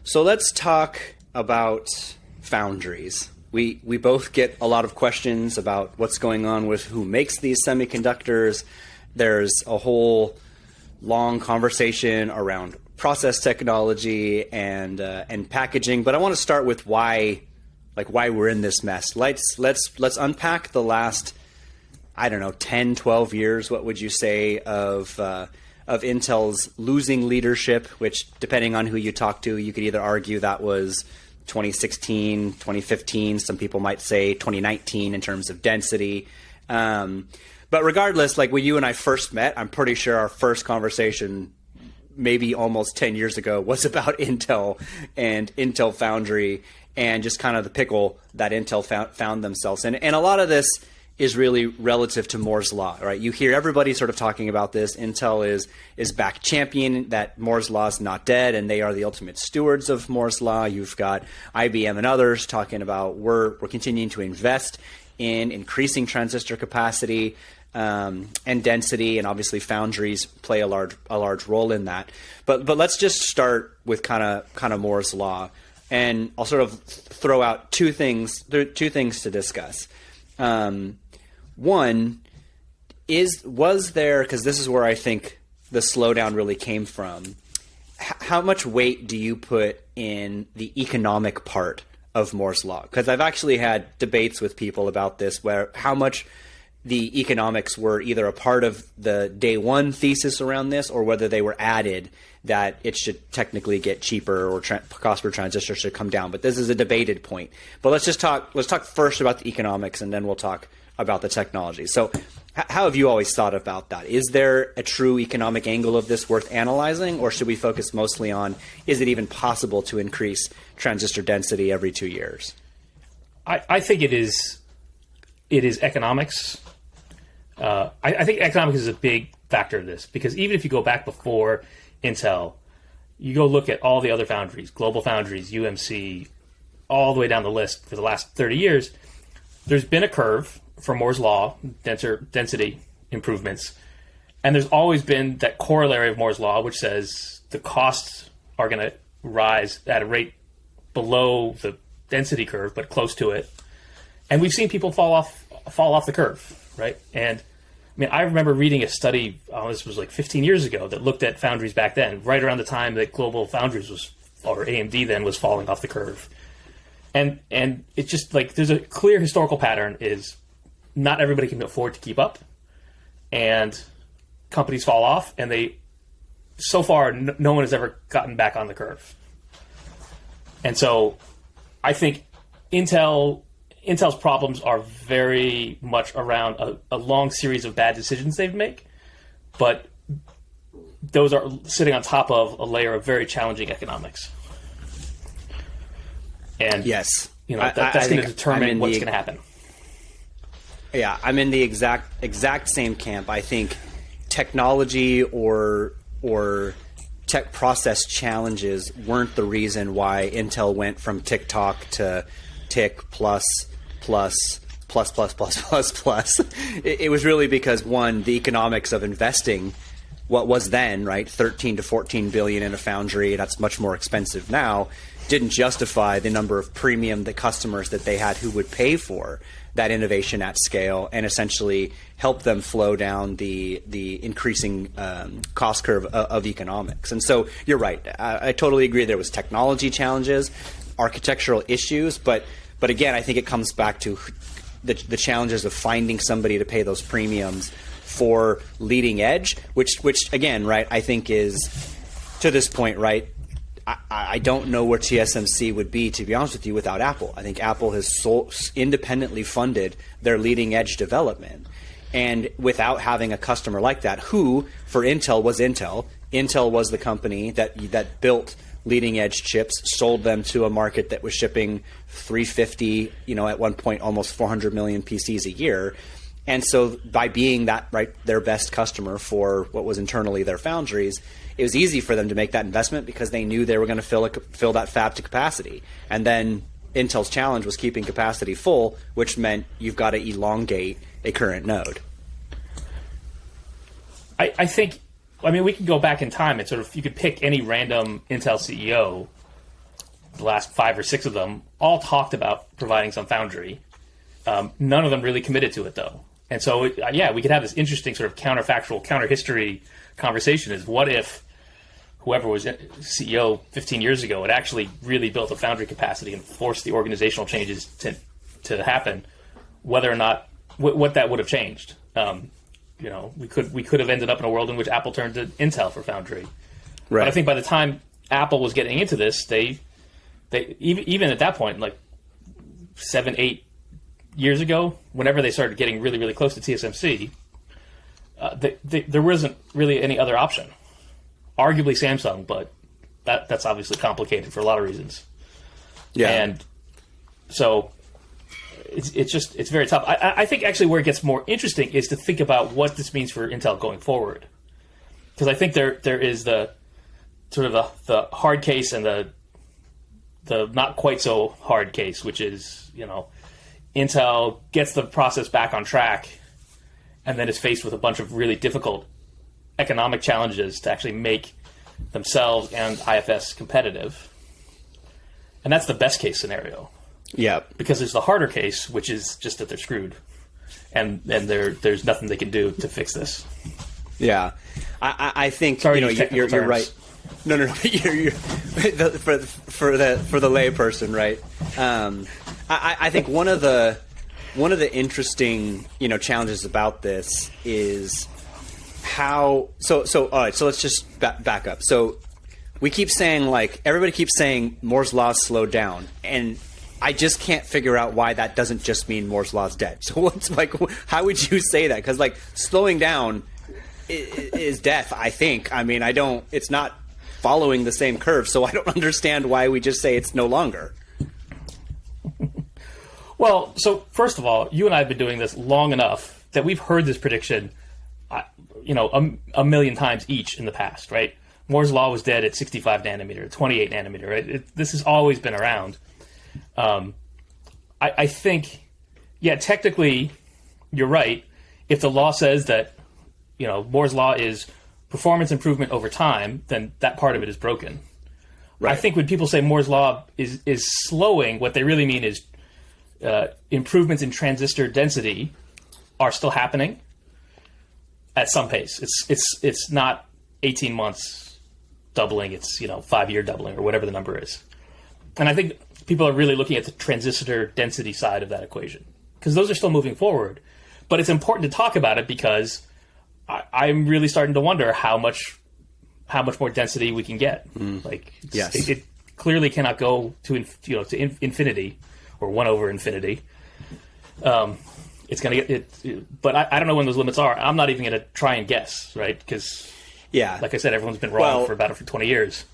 So let's talk about foundries. We both get a lot of questions about what's going on with who makes these semiconductors. There's a whole long conversation around process technology and packaging, but I want to start with why we're in this mess. Let's unpack the last, I don't know, 10, 12 years. What would you say of Intel's losing leadership, which, depending on who you talk to, you could either argue that was 2016, 2015. Some people might say 2019 in terms of density. But regardless, like when you and I first met, I'm pretty sure our first conversation, maybe almost 10 years ago, was about Intel and Intel Foundry and just kind of the pickle that Intel found themselves in. And a lot of this is really relative to Moore's Law, right? You hear everybody sort of talking about this. Intel is back championing that Moore's Law is not dead, and they are the ultimate stewards of Moore's Law. You've got IBM and others talking about we're continuing to invest in increasing transistor capacity and density, and obviously foundries play a large role in that. But let's just start with kind of Moore's Law, and I'll sort of throw out two things to discuss. One was there, because this is where I think the slowdown really came from. How much weight do you put in the economic part of Moore's Law? Because I've actually had debates with people about this, where how much the economics were either a part of the day one thesis around this, or whether they were added, that it should technically get cheaper or cost per transistor should come down. But this is a debated point. But let's talk first about the economics, and then we'll talk about the technology. So how have you always thought about that? Is there a true economic angle of this worth analyzing, or should we focus mostly on, is it even possible to increase transistor density every 2 years? I think it is economics. I think economics is a big factor of this, because even if you go back before Intel, you go look at all the other foundries, Global Foundries, UMC, all the way down the list for the last 30 years, there's been a curve for Moore's Law, density improvements, and there's always been that corollary of Moore's Law, which says the costs are going to rise at a rate below the density curve, but close to it. And we've seen people fall off the curve, right? And I mean, I remember reading a study, this was like 15 years ago, that looked at foundries back then, right around the time that Global Foundries or AMD then was falling off the curve. And it's just like, there's a clear historical pattern is not everybody can afford to keep up, and companies fall off, and so far, no one has ever gotten back on the curve. And so I think Intel's problems are very much around a long series of bad decisions they've made, but those are sitting on top of a layer of very challenging economics. And yes, that's going to determine what's going to happen. Yeah, I'm in the exact same camp. I think technology or tech process challenges weren't the reason why Intel went from tick-tock to tick plus. It was really because, one, the economics of investing what was then, right, 13 to 14 billion in a foundry, that's much more expensive now, didn't justify the number of premium the customers that they had who would pay for that innovation at scale, and essentially help them flow down the increasing cost curve of economics. And so you're right. I totally agree. There was technology challenges, architectural issues, but again, I think it comes back to the challenges of finding somebody to pay those premiums for leading edge, which again, right, I think is, to this point, right, I don't know where TSMC would be, to be honest with you, without Apple. I think Apple has independently funded their leading edge development. And without having a customer like that, who, for Intel, was Intel. Intel was the company that built leading edge chips, sold them to a market that was shipping 350, at one point almost 400 million PCs a year. And so by being that, right, their best customer for what was internally their foundries, it was easy for them to make that investment because they knew they were going to fill that fab to capacity. And then Intel's challenge was keeping capacity full, which meant you've got to elongate a current node. I think, we could go back in time and sort of, you could pick any random Intel CEO the last 5 or 6 of them, all talked about providing some foundry. None of them really committed to it, though. And so, we could have this interesting sort of counterfactual, counter-history conversation is what if whoever was CEO 15 years ago had actually really built a foundry capacity and forced the organizational changes to happen, whether or not, what that would have changed. We could have ended up in a world in which Apple turned to Intel for foundry. Right. But I think by the time Apple was getting into this, they even at that point, like 7, 8 years ago, whenever they started getting really, really close to TSMC, there wasn't really any other option. Arguably Samsung, but that's obviously complicated for a lot of reasons. Yeah. And so it's very tough. I think actually where it gets more interesting is to think about what this means for Intel going forward. Because I think there is the sort of the hard case and the not quite so hard case, which is, Intel gets the process back on track and then is faced with a bunch of really difficult economic challenges to actually make themselves and IFS competitive. And that's the best case scenario. Yeah. Because there's the harder case, which is just that they're screwed. And there's nothing they can do to fix this. Yeah. I think, Sorry, you're right. No. You're for the layperson, right? I think one of the interesting challenges about this is how so all right. So let's just back up. So we keep saying, like, everybody keeps saying Moore's law slowed down, and I just can't figure out why that doesn't just mean Moore's law's dead. So what's how would you say that? Because slowing down is death. I think. I mean, it's not following the same curve, so I don't understand why we just say it's no longer. Well, so first of all, you and I have been doing this long enough that we've heard this prediction, a million times each in the past, right? Moore's law was dead at 65 nanometer, 28 nanometer, right? This has always been around. I think, technically, you're right. If the law says that, Moore's law is performance improvement over time, then that part of it is broken. Right. I think when people say Moore's law is slowing, what they really mean is improvements in transistor density are still happening at some pace. It's not 18 months doubling. It's 5-year doubling or whatever the number is. And I think people are really looking at the transistor density side of that equation because those are still moving forward. But it's important to talk about it because I'm really starting to wonder how much more density we can get. Yes. It clearly cannot go to infinity or 1 over infinity. It's going to get but I don't know when those limits are. I'm not even going to try and guess, right? Because, like I said, everyone's been wrong for 20 years.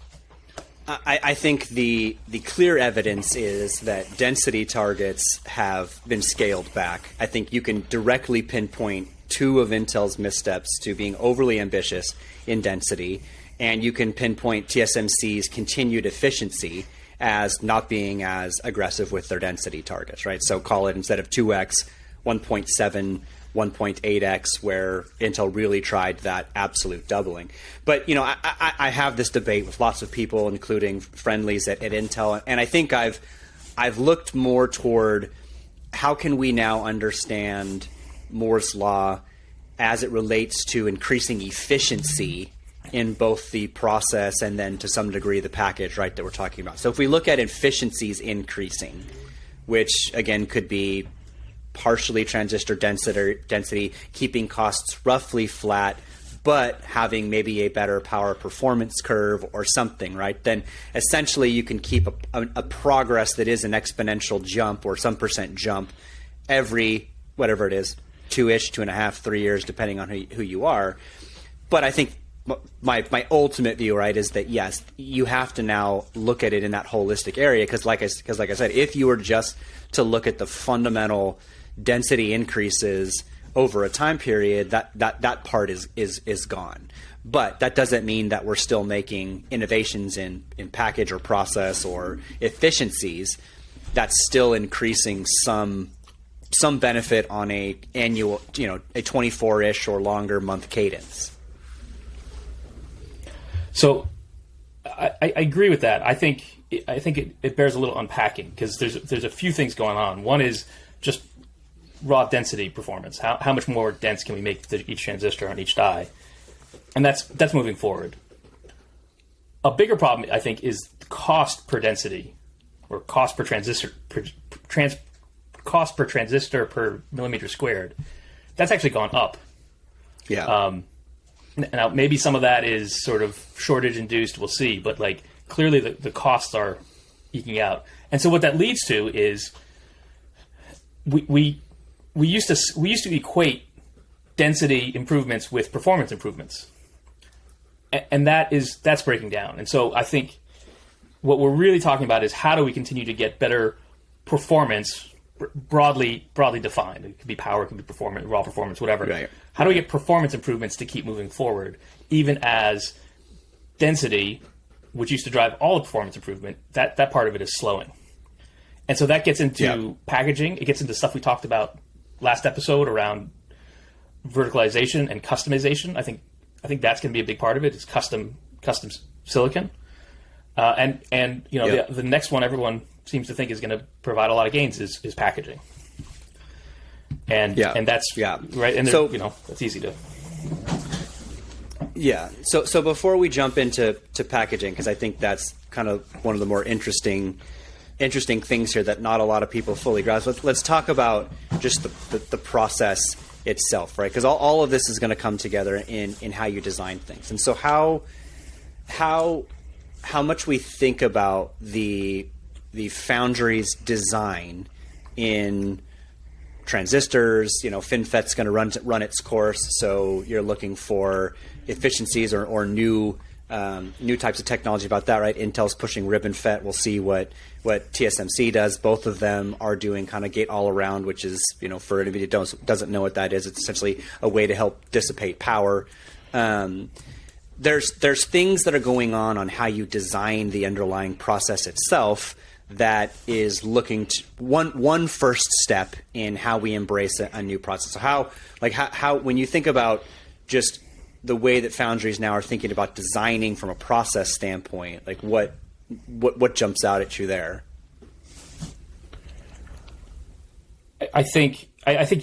I think the clear evidence is that density targets have been scaled back. I think you can directly pinpoint 2 of Intel's missteps to being overly ambitious in density, and you can pinpoint TSMC's continued efficiency as not being as aggressive with their density targets, right? So call it, instead of 2x, 1.7, 1.8x, where Intel really tried that absolute doubling. But, I have this debate with lots of people, including friendlies at Intel, and I think I've looked more toward how can we now understand Moore's law as it relates to increasing efficiency in both the process and then to some degree the package, right, that we're talking about. So if we look at efficiencies increasing, which again could be partially transistor density, keeping costs roughly flat, but having maybe a better power performance curve or something, right? Then essentially you can keep a progress that is an exponential jump or some percent jump every, whatever it is, 2-ish, 2.5, 3 years, depending on who you are. But I think my ultimate view, right, is that yes, you have to now look at it in that holistic area because, like I said, if you were just to look at the fundamental density increases over a time period, that part is gone. But that doesn't mean that we're still making innovations in package or process or efficiencies. That's still increasing some benefit on a annual, a 24-ish or longer month cadence. So I agree with that. I think it bears a little unpacking because there's a few things going on. One is just raw density performance. How much more dense can we make each transistor on each die? And that's moving forward. A bigger problem, I think, is cost per density, or cost per transistor per millimeter squared. That's actually gone up. Yeah. Now, maybe some of that is sort of shortage induced. We'll see, but like clearly the costs are eking out. And so what that leads to is we used to equate density improvements with performance improvements, and that's breaking down. And so I think what we're really talking about is how do we continue to get better performance, broadly defined. It could be power, it could be performance, raw performance, whatever. Right. How do we get performance improvements to keep moving forward, even as density, which used to drive all the performance improvement, that part of it is slowing. And so that gets into packaging. It gets into stuff we talked about last episode around verticalization and customization. I think that's going to be a big part of it. Is custom silicon, and the next one everyone seems to think is going to provide a lot of gains is packaging. And that's right. And so that's easy to. Yeah. So before we jump into packaging, because I think that's kind of one of the more interesting things here that not a lot of people fully grasp. Let's talk about just the process itself, right? Because all of this is going to come together in how you design things. And so how much we think about the foundry's design in transistors, FinFET's going to run its course, so you're looking for efficiencies or new types of technology about that, right? Intel's pushing ribbon FET. We'll see what TSMC does. Both of them are doing kind of gate-all-around, which is, for anybody who doesn't know what that is, it's essentially a way to help dissipate power. There's things that are going on how you design the underlying process itself that is looking to one first step in how we embrace a new process. So how when you think about just the way that foundries now are thinking about designing from a process standpoint, like what jumps out at you there? I think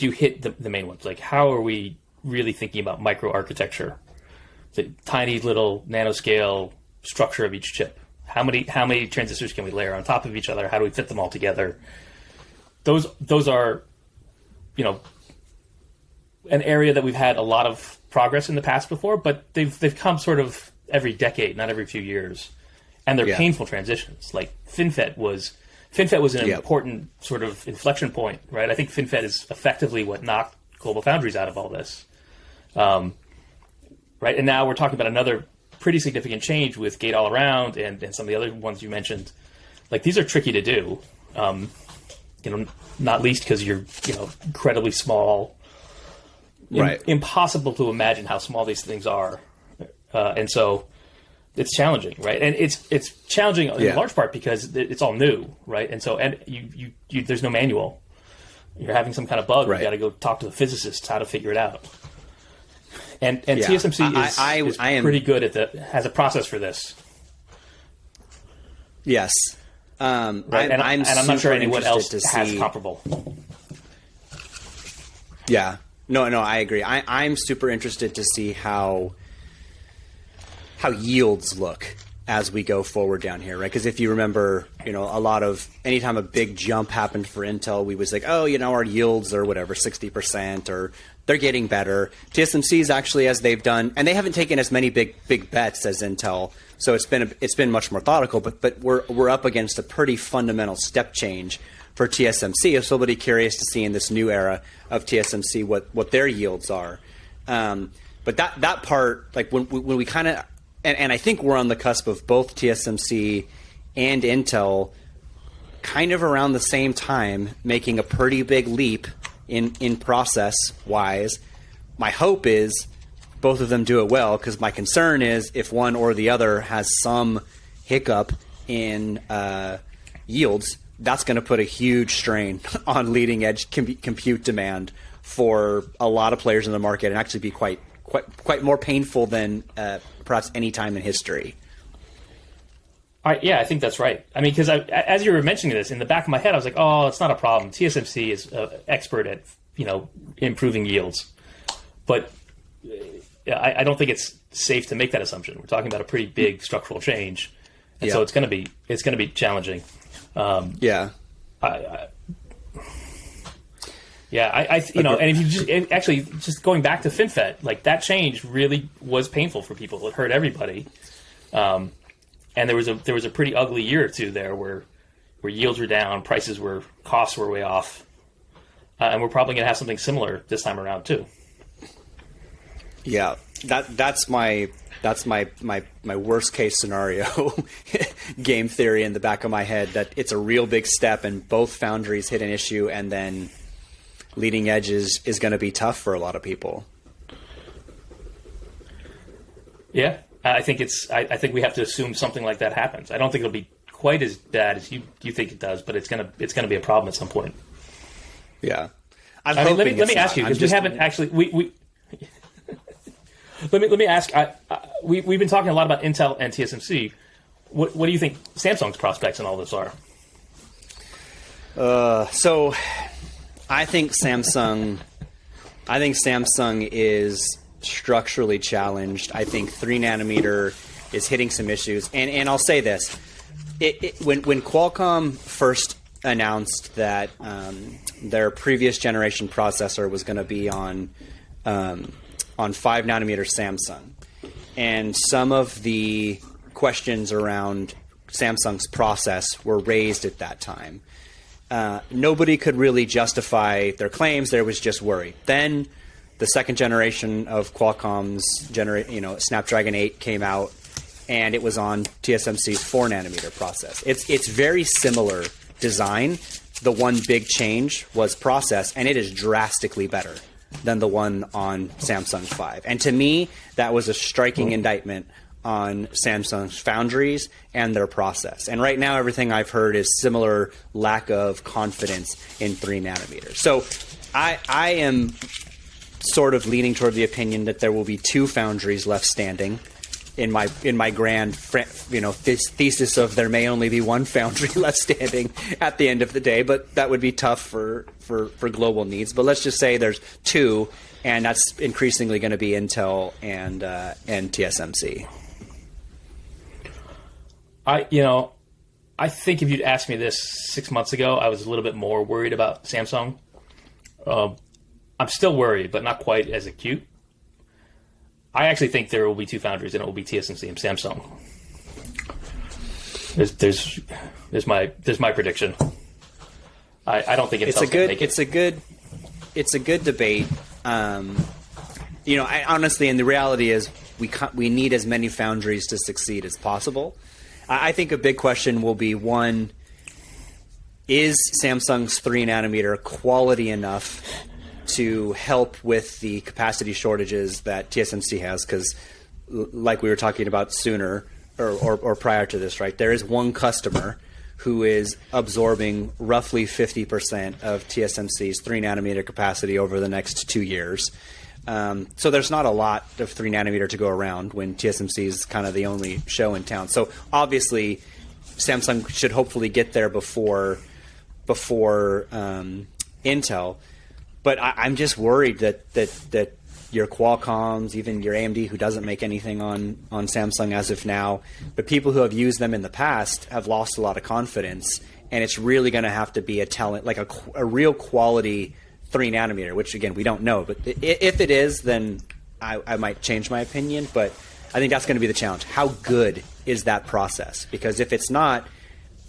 you hit the main ones. Like, how are we really thinking about microarchitecture, the tiny little nanoscale structure of each chip? How many transistors can we layer on top of each other? How do we fit them all together? Those are, an area that we've had a lot of progress in the past before, but they've come sort of every decade, not every few years, and they're painful transitions. Like FinFET was an important sort of inflection point, right? I think FinFET is effectively what knocked Global Foundries out of all this, right? And now we're talking about another pretty significant change with gate-all-around and some of the other ones you mentioned. Like, these are tricky to do, not least because you're incredibly small. Right. Impossible to imagine how small these things are, and so it's challenging, right? And it's challenging in large part because it's all new, right? And so you there's no manual. You're having some kind of bug. Right. You got to go talk to the physicists how to figure it out. And TSMC is pretty good has a process for this. Yes. Right? I'm not sure anyone else has comparable. Yeah. No, I agree. I'm super interested to see how yields look as we go forward down here, right? Because if you remember, anytime a big jump happened for Intel, we was like, our yields are whatever, 60%, or they're getting better. TSMC is actually, as they've done, and they haven't taken as many big bets as Intel, so it's been much more methodical. But we're up against a pretty fundamental step change for TSMC. So I'll be curious to see in this new era of TSMC what their yields are. But that part, like when we kind of, and I think we're on the cusp of both TSMC and Intel kind of around the same time making a pretty big leap in process wise. My hope is both of them do it well, because my concern is if one or the other has some hiccup in yields, that's going to put a huge strain on leading edge compute demand for a lot of players in the market, and actually be quite more painful than perhaps any time in history. Yeah, I think that's right. I mean, because as you were mentioning this, in the back of my head, I was like, oh, it's not a problem. TSMC is expert at, improving yields. But I don't think it's safe to make that assumption. We're talking about a pretty big structural change. And so it's going to be challenging. Yeah. And if you actually just going back to FinFET, like that change really was painful for people. It hurt everybody. And there was a pretty ugly year or two there where yields were down, costs were way off, and we're probably going to have something similar this time around too. Yeah, that's my worst case scenario game theory in the back of my head, that it's a real big step and both foundries hit an issue, and then leading edge is going to be tough for a lot of people. Yeah. I think we have to assume something like that happens. I don't think it'll be quite as bad as you think it does, but it's gonna be a problem at some point. Yeah, let me ask you, because we haven't actually let me ask. We've been talking a lot about Intel and TSMC. What do you think Samsung's prospects in all this are? So I think Samsung is structurally challenged. I think 3 nanometer is hitting some issues, and I'll say this: when Qualcomm first announced that their previous generation processor was going to be on 5 nanometer Samsung, and some of the questions around Samsung's process were raised at that time, nobody could really justify their claims. There was just worry. Then the second generation of Qualcomm's Snapdragon 8 came out, and it was on TSMC's 4 nanometer process. It's very similar design. The one big change was process, and it is drastically better than the one on Samsung 5. And to me, that was a striking indictment on Samsung's foundries and their process. And right now, everything I've heard is similar lack of confidence in 3 nanometers. So I am sort of leaning toward the opinion that there will be 2 foundries left standing. In my grand thesis of there may only be 1 foundry left standing at the end of the day, but that would be tough for global needs. But let's just say there's 2, and that's increasingly going to be Intel and TSMC. I think if you'd asked me this 6 months ago, I was a little bit more worried about Samsung. I'm still worried, but not quite as acute. I actually think there will be 2 foundries, and it will be TSMC and Samsung. There's my prediction. I don't think it's a good debate. Honestly, and the reality is we need as many foundries to succeed as possible. I think a big question will be, one, is Samsung's 3 nanometer quality enough to help with the capacity shortages that TSMC has? Because like we were talking about sooner or prior to this, right, there is one customer who is absorbing roughly 50% of TSMC's 3 nanometer capacity over the next 2 years. So there's not a lot of 3 nanometer to go around when TSMC is kind of the only show in town. So obviously Samsung should hopefully get there before Intel. But I'm just worried that your Qualcomms, even your AMD, who doesn't make anything on Samsung as of now, but people who have used them in the past have lost a lot of confidence, and it's really going to have to be a real quality 3 nanometer, which again we don't know. But if it is, then I might change my opinion. But I think that's going to be the challenge. How good is that process? Because if it's not,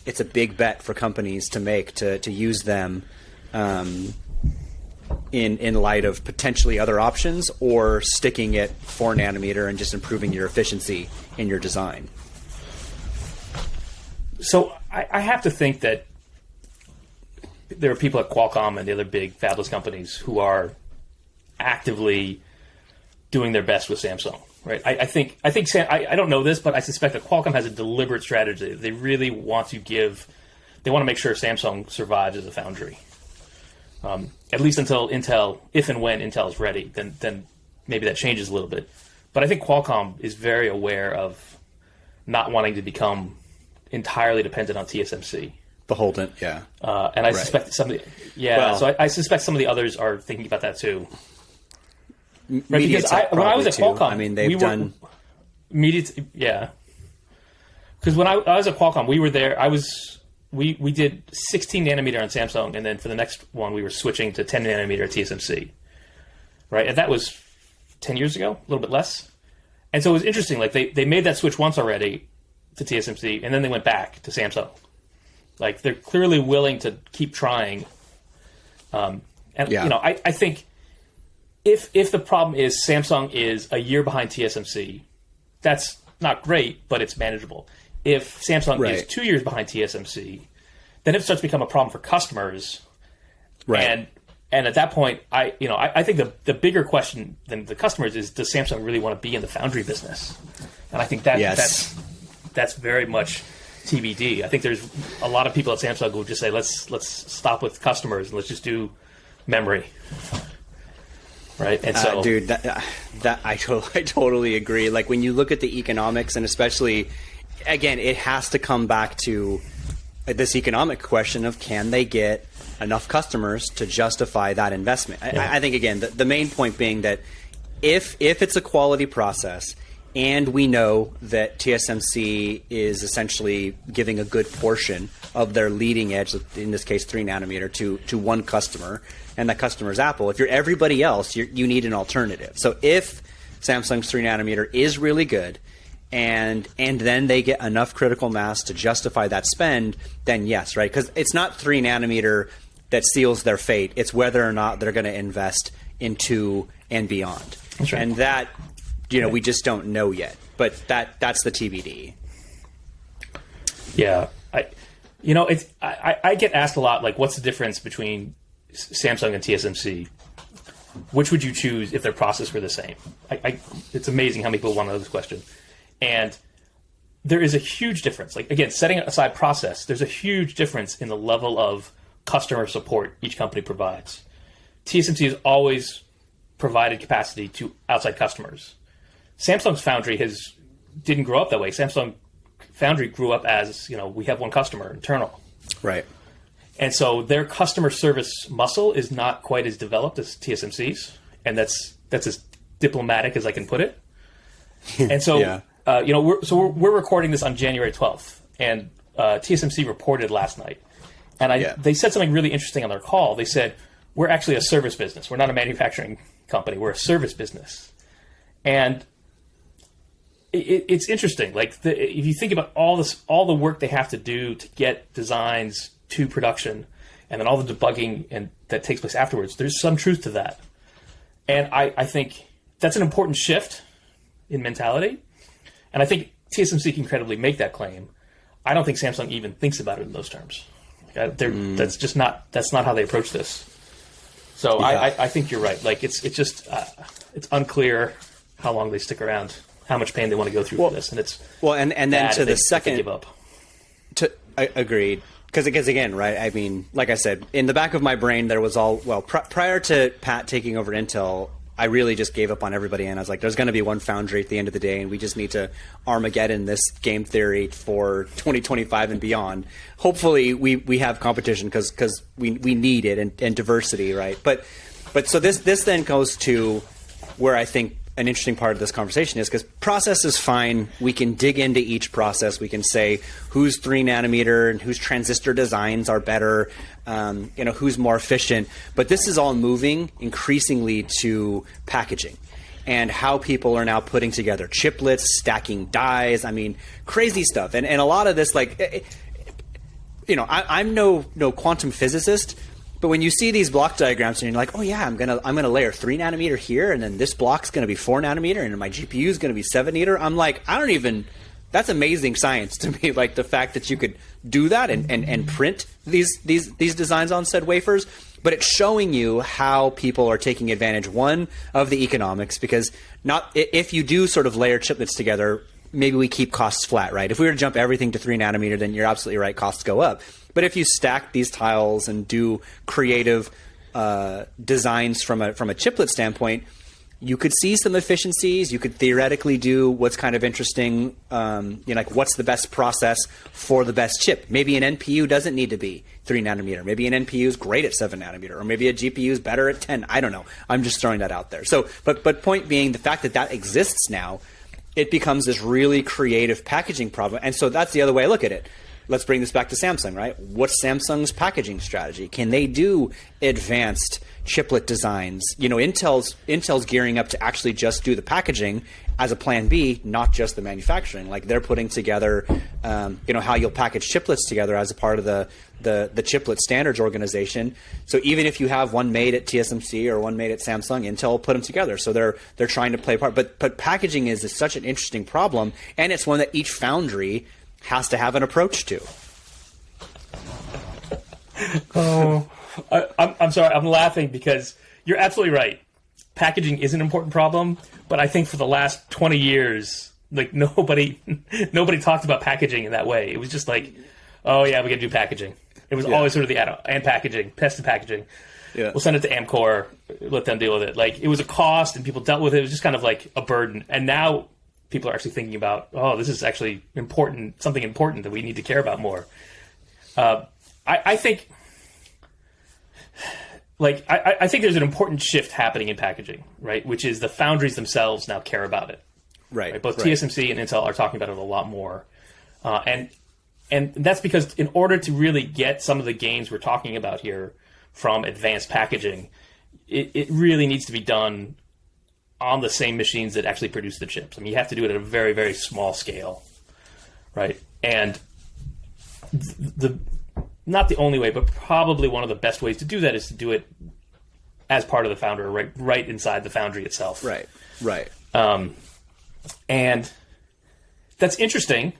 it's a big bet for companies to make to use them. In light of potentially other options, or sticking at 4 nanometer and just improving your efficiency in your design. So I have to think that there are people at Qualcomm and the other big fabless companies who are actively doing their best with Samsung, right? I don't know this, but I suspect that Qualcomm has a deliberate strategy. They really want they want to make sure Samsung survives as a foundry. At least until Intel, if and when Intel is ready, then maybe that changes a little bit. But I think Qualcomm is very aware of not wanting to become entirely dependent on TSMC. Beholden, yeah. And I suspect I suspect some of the others are thinking about that too. Right? Because when I was at Qualcomm, I mean, they've done yeah. Because when I was at Qualcomm, we were there. We did 16 nanometer on Samsung, and then for the next one, we were switching to 10 nanometer at TSMC. Right, and that was 10 years ago, a little bit less. And so it was interesting. Like they made that switch once already to TSMC, and then they went back to Samsung. Like they're clearly willing to keep trying. I think if the problem is Samsung is a year behind TSMC, that's not great, but it's manageable. If Samsung is 2 years behind TSMC, then it starts to become a problem for customers. Right. And at that point, I think the bigger question than the customers is, does Samsung really want to be in the foundry business? And I think that's very much TBD. I think there's a lot of people at Samsung who just say, let's stop with customers and let's just do memory. Right? And so, dude, that I totally agree. Like when you look at the economics, and especially, again, it has to come back to this economic question of, can they get enough customers to justify that investment? I think, again, the main point being that if it's a quality process, and we know that TSMC is essentially giving a good portion of their leading edge, in this case 3 nanometer, to one customer, and that customer is Apple. If you're everybody else, you need an alternative. So if Samsung's 3 nanometer is really good, and then they get enough critical mass to justify that spend, then yes, right? Because it's not 3 nanometer that seals their fate. It's whether or not they're going to invest in 2 and beyond. That's right. And that, we just don't know yet. But that's the TBD. Yeah. I get asked a lot, like, what's the difference between Samsung and TSMC? Which would you choose if their process were the same? It's amazing how many people want to know this question. And there is a huge difference. Like, again, setting aside process, there's a huge difference in the level of customer support each company provides. TSMC has always provided capacity to outside customers. Samsung's Foundry didn't grow up that way. Samsung Foundry grew up as, we have one customer, internal. Right. And so their customer service muscle is not quite as developed as TSMC's, and that's as diplomatic as I can put it. And so, yeah. We're recording this on January 12th, and TSMC reported last night, and they said something really interesting on their call. They said, we're actually a service business. We're not a manufacturing company. We're a service business. And it's interesting. Like, if you think about all the work they have to do to get designs to production, and then all the debugging and that takes place afterwards, there's some truth to that. And I think that's an important shift in mentality. And I think TSMC can credibly make that claim. I don't think Samsung even thinks about it in those terms. That's not how they approach this. So yeah. I think you're right. Like, it's just it's unclear how long they stick around, how much pain they want to go through for this, and it's and then to the second, give up. Agreed. Because again, right? I mean, like I said, in the back of my brain, there was prior to Pat taking over Intel, I really just gave up on everybody, and I was like, there's going to be one foundry at the end of the day, and we just need to Armageddon this game theory for 2025 and beyond. Hopefully, we have competition because we need it and diversity, right? But so this then goes to where I think an interesting part of this conversation is, because process is fine. We can dig into each process. We can say whose 3 nanometer and whose transistor designs are better, who's more efficient. But this is all moving increasingly to packaging and how people are now putting together chiplets, stacking dies. I mean, crazy stuff. And a lot of this, like, I'm no quantum physicist. But when you see these block diagrams and you're like, oh yeah, I'm gonna layer 3 nanometer here, and then this block's gonna be 4 nanometer, and my GPU is gonna be 7 nanometer, I'm like, that's amazing science to me. Like, the fact that you could do that and print these designs on said wafers. But it's showing you how people are taking advantage, one, of the economics, because if you do sort of layer chiplets together, maybe we keep costs flat, right? If we were to jump everything to 3 nanometer, then you're absolutely right, costs go up. But if you stack these tiles and do creative designs from a chiplet standpoint, you could see some efficiencies. You could theoretically do what's kind of interesting, like what's the best process for the best chip. Maybe an NPU doesn't need to be 3 nanometer. Maybe an NPU is great at 7 nanometer, or maybe a GPU is better at 10. I don't know. I'm just throwing that out there. So, but point being, the fact that that exists now, it becomes this really creative packaging problem. And so that's the other way I look at it. Let's bring this back to Samsung, right? What's Samsung's packaging strategy? Can they do advanced chiplet designs? Intel's gearing up to actually just do the packaging as a plan B, not just the manufacturing. Like they're putting together, how you'll package chiplets together as a part of the chiplet standards organization. So even if you have one made at TSMC or one made at Samsung, Intel will put them together. So they're trying to play a part. But packaging is such an interesting problem, and it's one that each foundry has to have an approach to. Oh, I'm sorry. I'm laughing because you're absolutely right. Packaging is an important problem, but I think for the last 20 years, like nobody talked about packaging in that way. It was just like, oh yeah, we got to do packaging. It was always sort of the add-on, and packaging, test and packaging. Yeah. We'll send it to Amcor, let them deal with it. Like it was a cost, and people dealt with it. It was just kind of like a burden. And now people are actually thinking about, oh, this is actually important, something important that we need to care about more. I think, I think there's an important shift happening in packaging, right? Which is the foundries themselves now care about it. Right? Both TSMC and Intel are talking about it a lot more. And that's because in order to really get some of the gains we're talking about here from advanced packaging, it really needs to be done on the same machines that actually produce the chips. I mean, you have to do it at a very, very small scale, right? And not the only way, but probably one of the best ways to do that is to do it as part of the foundry, right inside the foundry itself. Right. And that's interesting.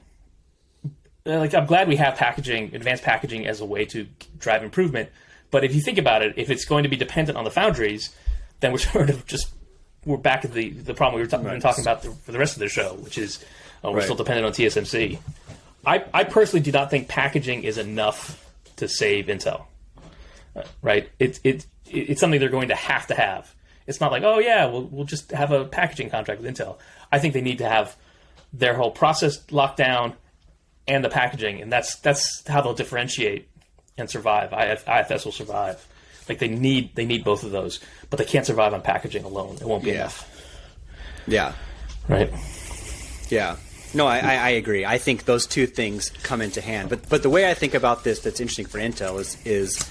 Like, I'm glad we have packaging, advanced packaging as a way to drive improvement. But if you think about it, if it's going to be dependent on the foundries, then we're back at the problem we were talking about for the rest of the show, which is we're still dependent on TSMC. I personally do not think packaging is enough to save Intel. Right? It's something they're going to have. It's not like, oh yeah, we'll just have a packaging contract with Intel. I think they need to have their whole process locked down and the packaging, and that's how they'll differentiate and survive. IFS will survive. Like they need both of those, but they can't survive on packaging alone. It won't be enough. Yeah. Right. Yeah. No, I agree. I think those two things come into hand. But the way I think about this that's interesting for Intel is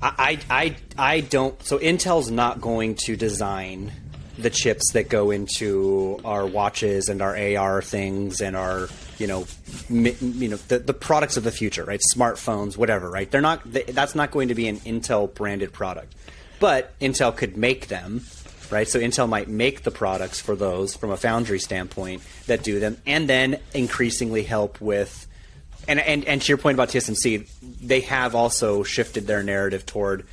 I don't. So Intel's not going to design the chips that go into our watches and our AR things and our the products of the future, right? Smartphones, whatever, right? They're not. That's not going to be an Intel branded product, but Intel could make them, right? So Intel might make the products for those from a foundry standpoint that do them, and then increasingly help with. And to your point about TSMC, they have also shifted their narrative toward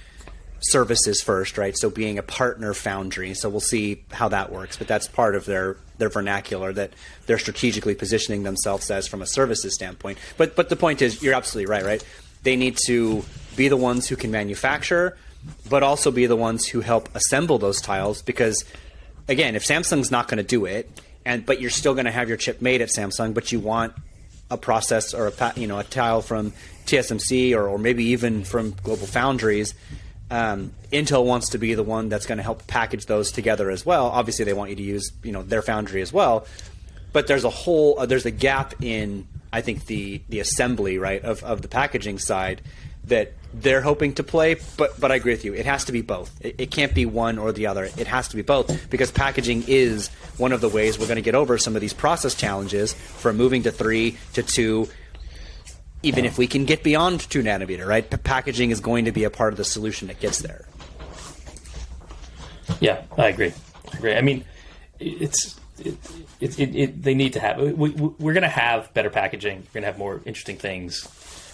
services first, right? So being a partner foundry. So we'll see how that works, but that's part of their vernacular that they're strategically positioning themselves as from a services standpoint. But the point is, you're absolutely right? They need to be the ones who can manufacture, but also be the ones who help assemble those tiles. Because again, if Samsung's not going to do it, but you're still going to have your chip made at Samsung, but you want a process or a tile from TSMC or maybe even from Global Foundries. Intel wants to be the one that's going to help package those together as well. Obviously, they want you to use their foundry as well. But there's there's a gap in, I think, the assembly, right, of the packaging side that they're hoping to play. But I agree with you. It has to be both. It can't be one or the other. It has to be both, because packaging is one of the ways we're going to get over some of these process challenges from moving to 3 to 2. Even if we can get beyond 2 nanometer, right? Packaging is going to be a part of the solution that gets there. Yeah, I agree. I mean, they need to have. We're going to have better packaging. We're going to have more interesting things.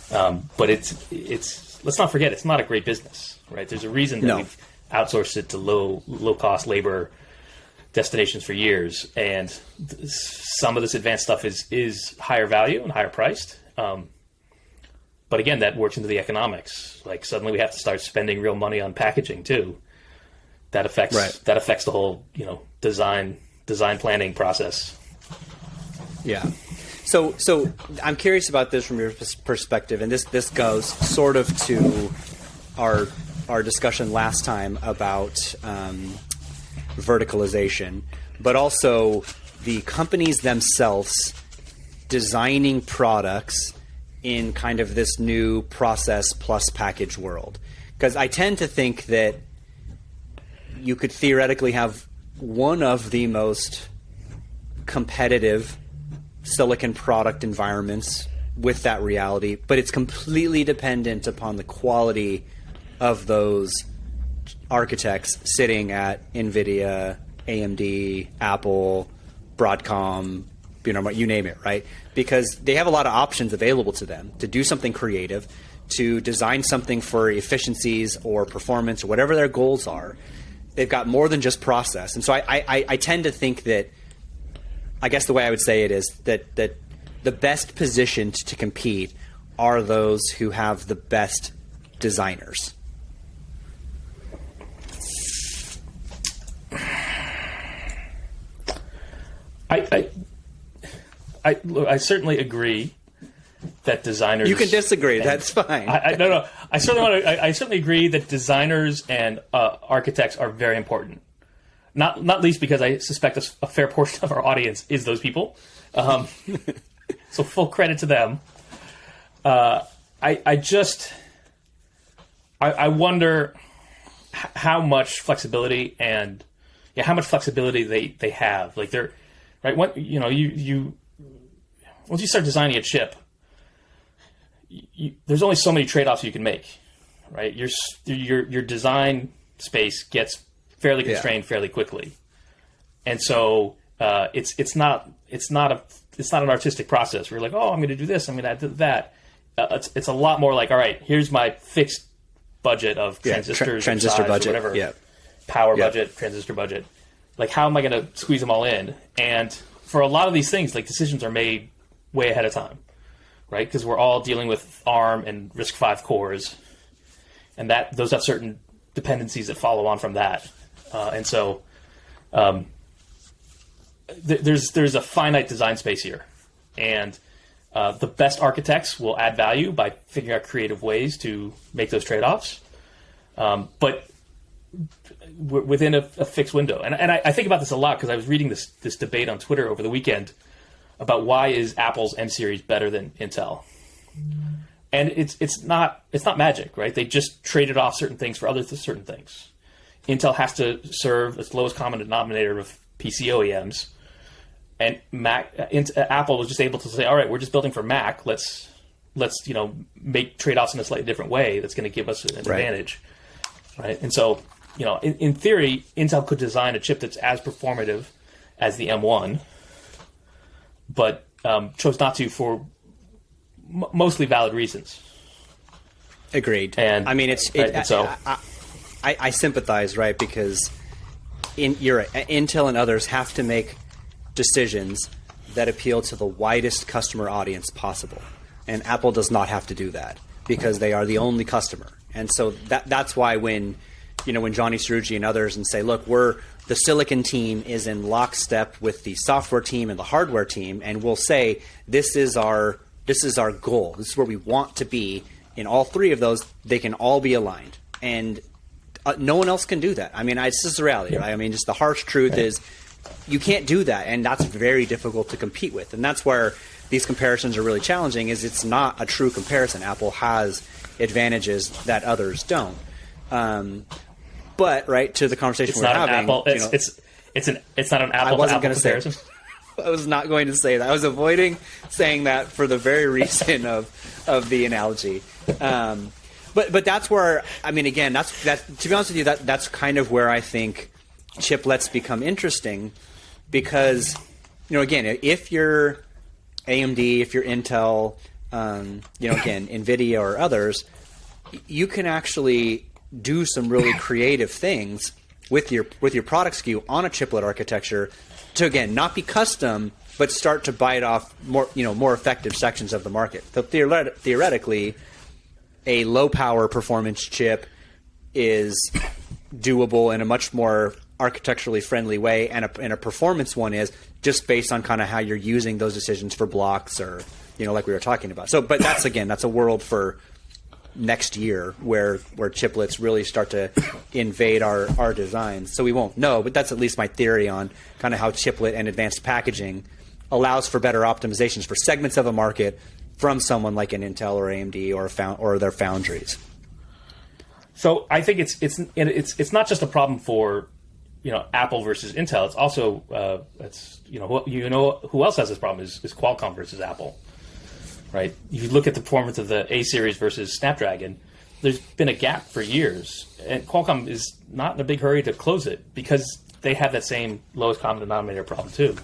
But it's. Let's not forget, it's not a great business, right? There's a reason that we've outsourced it to low cost labor destinations for years, and some of this advanced stuff is higher value and higher priced. But again, that works into the economics. Like suddenly we have to start spending real money on packaging too. that affects the whole design planning process. Yeah. So I'm curious about this from your perspective, and this goes sort of to our discussion last time about verticalization, but also the companies themselves designing products in kind of this new process plus package world. Because I tend to think that you could theoretically have one of the most competitive silicon product environments with that reality, but it's completely dependent upon the quality of those architects sitting at NVIDIA, AMD, Apple, Broadcom, you name it, right? Because they have a lot of options available to them to do something creative, to design something for efficiencies or performance or whatever their goals are. They've got more than just process. And so I tend to think that, I guess the way I would say it is that the best positioned to compete are those who have the best designers. I certainly agree that designers. You can disagree. That's fine. No. I certainly agree that designers and architects are very important. Not least because I suspect a fair portion of our audience is those people. So full credit to them. I wonder how much flexibility how much flexibility they have. Like they're right. Once you start designing a chip, there's only so many trade-offs you can make, right? Your design space gets fairly constrained fairly quickly, and so it's not an artistic process where you're like, oh, I'm going to do this, I'm going to add that. It's a lot more like, all right, here's my fixed budget of transistors, transistor size, budget, whatever, power budget, transistor budget. Like, how am I going to squeeze them all in? And for a lot of these things, like, decisions are made way ahead of time, right? Because we're all dealing with ARM and RISC-V cores, and those have certain dependencies that follow on from that. And so there's a finite design space here, and the best architects will add value by figuring out creative ways to make those trade-offs, but within a fixed window. And I think about this a lot because I was reading this debate on Twitter over the weekend about why is Apple's M series better than Intel. And it's not magic, right? They just traded off certain things for certain things. Intel has to serve its lowest common denominator of PC OEMs, and Apple was just able to say, all right, we're just building for Mac. Let's make trade-offs in a slightly different way that's going to give us an advantage, right? And so, in theory, Intel could design a chip that's as performative as the M1, but chose not to for mostly valid reasons. Agreed. And I mean, so I sympathize, right? Because you're right, Intel and others have to make decisions that appeal to the widest customer audience possible, and Apple does not have to do that because they are the only customer. And so that's why when Johnny Cerrucci and others and say, look, the silicon team is in lockstep with the software team and the hardware team, and we'll say this is our goal. This is where we want to be. In all three of those, they can all be aligned, and no one else can do that. I mean, it's just the reality, right? I mean, just the harsh truth is you can't do that, and that's very difficult to compete with. And that's where these comparisons are really challenging. Is it's not a true comparison. Apple has advantages that others don't. But right to the conversation it's we're not having, an Apple. It's not an Apple to Apple comparison. I was not going to say that. I was avoiding saying that for the very reason of the analogy. But that's where, I mean, again, that's to be honest with you, that's kind of where I think chiplets become interesting, because again, if you're AMD, if you're Intel, again, NVIDIA or others, you can actually do some really creative things with your product SKU on a chiplet architecture to, again, not be custom, but start to bite off more effective sections of the market. So theoretically, a low power performance chip is doable in a much more architecturally friendly way, and a performance one is just based on kind of how you're using those decisions for blocks, or like we were talking about. So, but that's a world for next year where chiplets really start to invade our designs. So we won't know, but that's at least my theory on kind of how chiplet and advanced packaging allows for better optimizations for segments of a market from someone like an Intel or AMD or their foundries. So I think it's not just a problem for Apple versus Intel. It's also who else has this problem is Qualcomm versus Apple, right? If you look at the performance of the A series versus Snapdragon, there's been a gap for years, and Qualcomm is not in a big hurry to close it because they have that same lowest common denominator problem too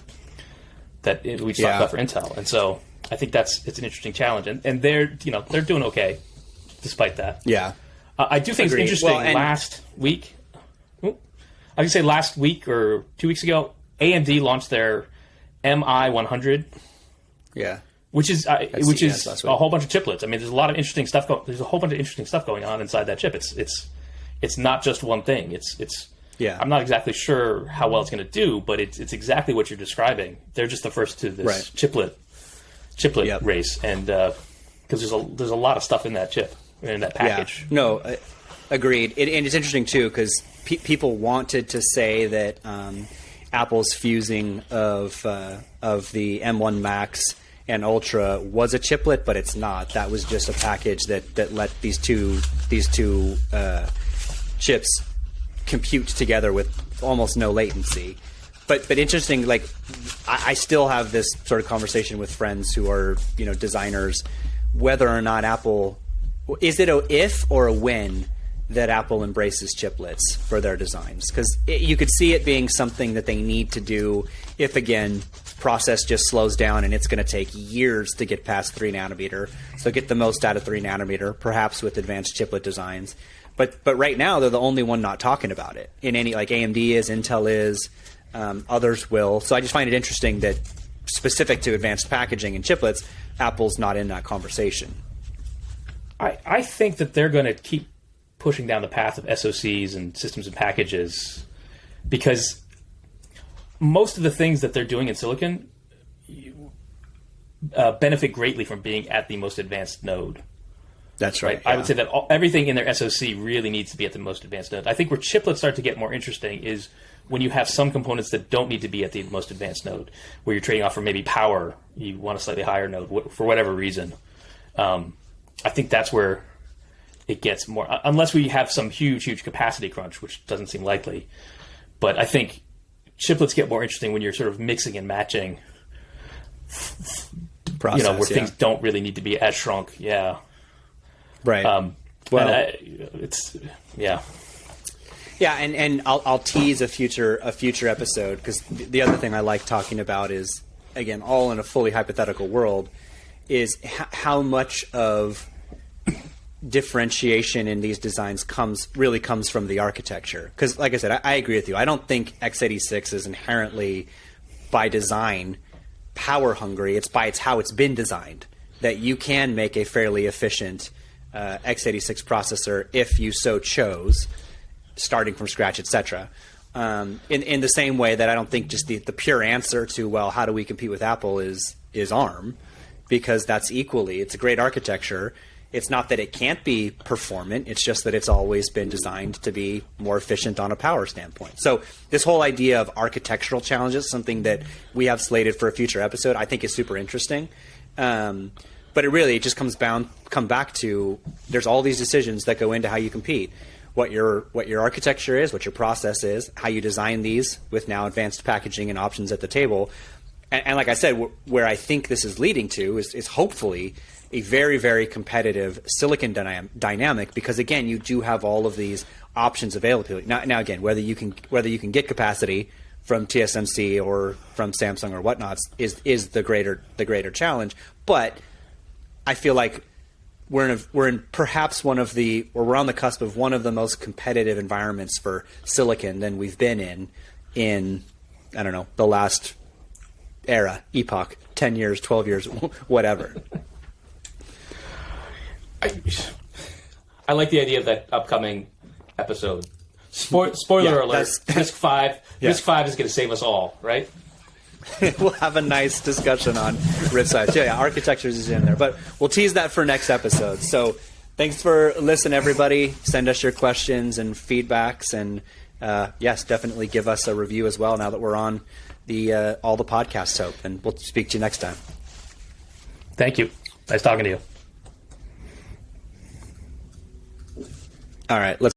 that we just talked about for Intel. And so I think it's an interesting challenge, and they're doing okay despite that. Yeah. I do think Agreed. It's interesting. Well, last week or 2 weeks ago, AMD launched their MI100. Yeah. Which is a whole bunch of chiplets. I mean, there's a lot of interesting stuff. There's a whole bunch of interesting stuff going on inside that chip. It's not just one thing. Yeah. I'm not exactly sure how well it's going to do, but it's exactly what you're describing. They're just the first to this chiplet race, and because there's a lot of stuff in that chip, in that package. Yeah. No, agreed. And it's interesting too because people wanted to say that Apple's fusing of the M1 Max and Ultra was a chiplet, but it's not. That was just a package that let these two chips compute together with almost no latency. But interesting, like I still have this sort of conversation with friends who are designers, whether or not Apple, is it a if or a when that Apple embraces chiplets for their designs? Because you could see it being something that they need to do if, again, process just slows down and it's going to take years to get past 3 nanometer. So get the most out of 3 nanometer, perhaps with advanced chiplet designs. But right now they're the only one not talking about it. In any, like AMD is, Intel is, others will. So I just find it interesting that specific to advanced packaging and chiplets, Apple's not in that conversation. I think that they're going to keep pushing down the path of SoCs and systems and packages because most of the things that they're doing in silicon benefit greatly from being at the most advanced node. That's right. I would say that everything in their SoC really needs to be at the most advanced node. I think where chiplets start to get more interesting is when you have some components that don't need to be at the most advanced node, where you're trading off for maybe power, you want a slightly higher node for whatever reason. I think that's where it gets more, unless we have some huge capacity crunch, which doesn't seem likely. But I think chiplets get more interesting when you're sort of mixing and matching process, where things don't really need to be as shrunk. Yeah. Right. And I'll tease a future episode because the other thing I like talking about is, again, all in a fully hypothetical world, is how much of differentiation in these designs comes from the architecture. Because, like I said, I agree with you. I don't think x86 is inherently, by design, power hungry. It's how it's been designed that you can make a fairly efficient x86 processor if you so chose, starting from scratch, etc. In the same way that I don't think just the pure answer to, well, how do we compete with Apple is ARM, because it's a great architecture. It's not that it can't be performant. It's just that it's always been designed to be more efficient on a power standpoint. So this whole idea of architectural challenges, something that we have slated for a future episode, I think is super interesting. But it just come back to there's all these decisions that go into how you compete. What your architecture is, what your process is, how you design these with now advanced packaging and options at the table. And like I said, where I think this is leading to is hopefully a very, very competitive silicon dynamic, because again, you do have all of these options available. Now again, whether you can get capacity from TSMC or from Samsung or whatnot is the greater challenge. But I feel like we're on the cusp of one of the most competitive environments for silicon than we've been in I don't know, the last epoch, 10 years, 12 years, whatever. I like the idea of that upcoming episode. Spoiler alert. Risk 5 Yeah. Risk 5 is going to save us all, right? We'll have a nice discussion on RISC size. Yeah, architectures is in there, but we'll tease that for next episode. So thanks for listening, everybody. Send us your questions and feedbacks, and yes, definitely give us a review as well now that we're on the all the podcasts. Hope, and we'll speak to you next time. Thank you. Nice talking to you. All right, let's